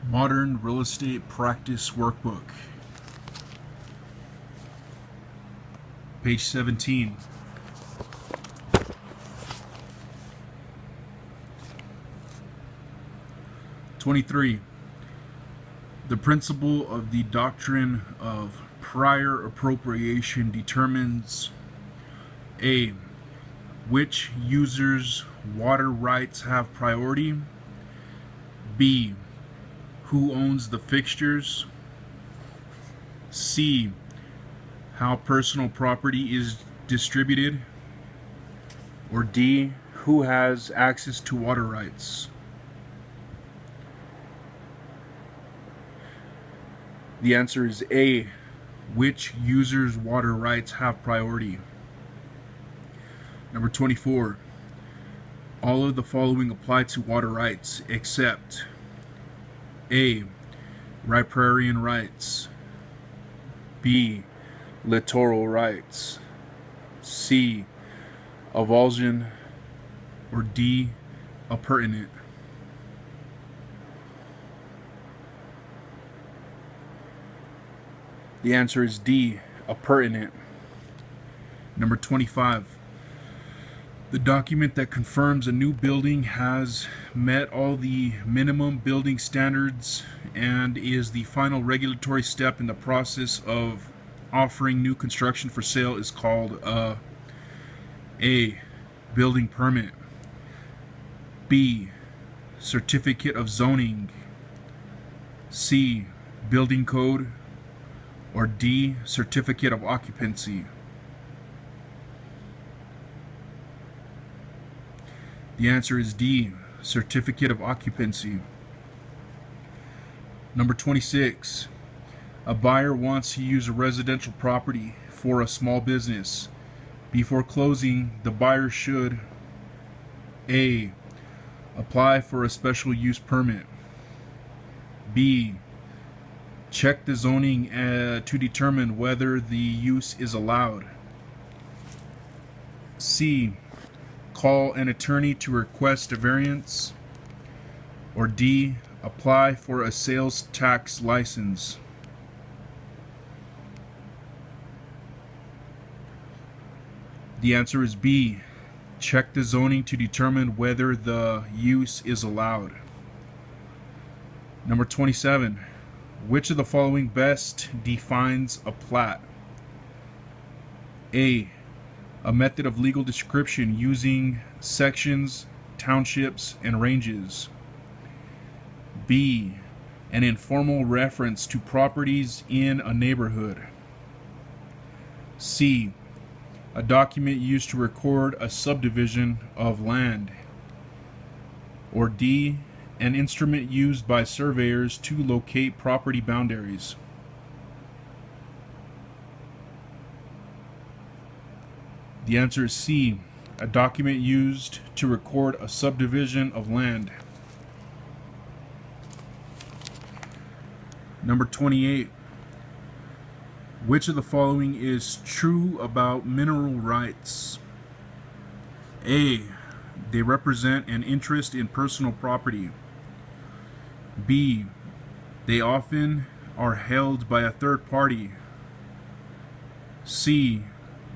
Modern Real Estate Practice Workbook, page 17. '23. The principle of the doctrine of prior appropriation determines A. Which users' water rights have priority. B. Who owns the fixtures. C. How personal property is distributed. Or D. Who has access to water rights. The answer is A. Which users' water rights have priority. Number 24. All of the following apply to water rights except A. Riparian rights. B. Littoral rights. C. Avulsion. Or D. Appurtenant. The answer is D. Appurtenant. Number 25. The document that confirms a new building has met all the minimum building standards and is the final regulatory step in the process of offering new construction for sale is called A. Building permit. B. Certificate of zoning. C. Building code. Or D. Certificate of occupancy. The answer is D. Certificate of occupancy. Number 26. A buyer wants to use a residential property for a small business. Before closing, the buyer should A. Apply for a special use permit. B. Check the zoning to determine whether the use is allowed. C. Call an attorney to request a variance. Or D. Apply for a sales tax license. The answer is B. Check the zoning to determine whether the use is allowed. Number 27. Which of the following best defines a plat? A. A method of legal description using sections, townships, and ranges. B. An informal reference to properties in a neighborhood. C. A document used to record a subdivision of land. Or D. An instrument used by surveyors to locate property boundaries. The answer is C. A document used to record a subdivision of land. Number 28. Which of the following is true about mineral rights? A. They represent an interest in personal property. B. They often are held by a third party. C.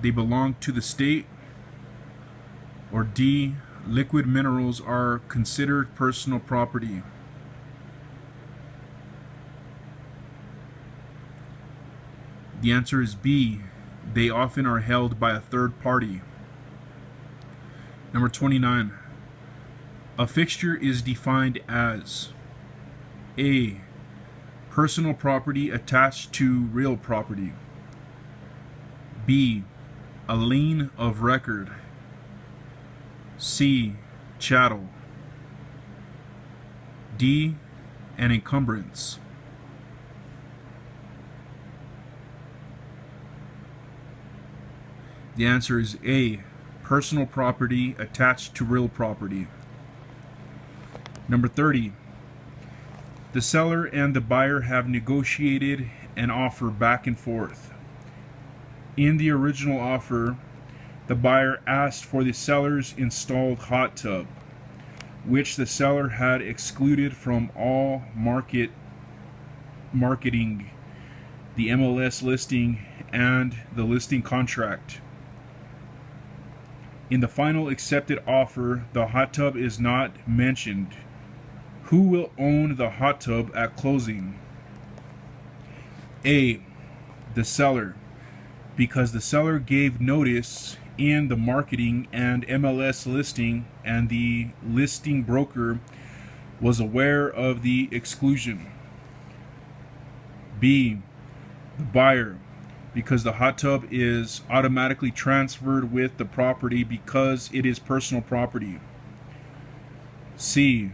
They belong to the state. Or D. Liquid minerals are considered personal property. The answer is B. They often are held by a third party. Number 29. A fixture is defined as A. Personal property attached to real property. B. A lien of record. C. Chattel. D. An encumbrance. The answer is A. Personal property attached to real property. Number 30. The seller and the buyer have negotiated an offer back and forth. In the original offer, the buyer asked for the seller's installed hot tub, which the seller had excluded from all marketing, the MLS listing, and the listing contract. In the final accepted offer, the hot tub is not mentioned. Who will own the hot tub at closing? A. The seller, because the seller gave notice in the marketing and MLS listing, and the listing broker was aware of the exclusion. B. The buyer, because the hot tub is automatically transferred with the property because it is personal property. C.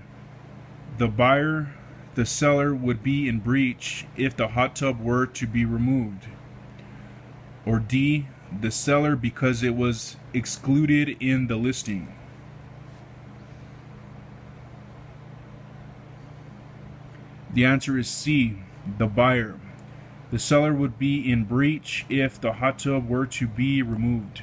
The buyer, the seller would be in breach if the hot tub were to be removed. Or D. The seller, because it was excluded in the listing. The answer is C. The buyer. The seller would be in breach if the hot tub were to be removed.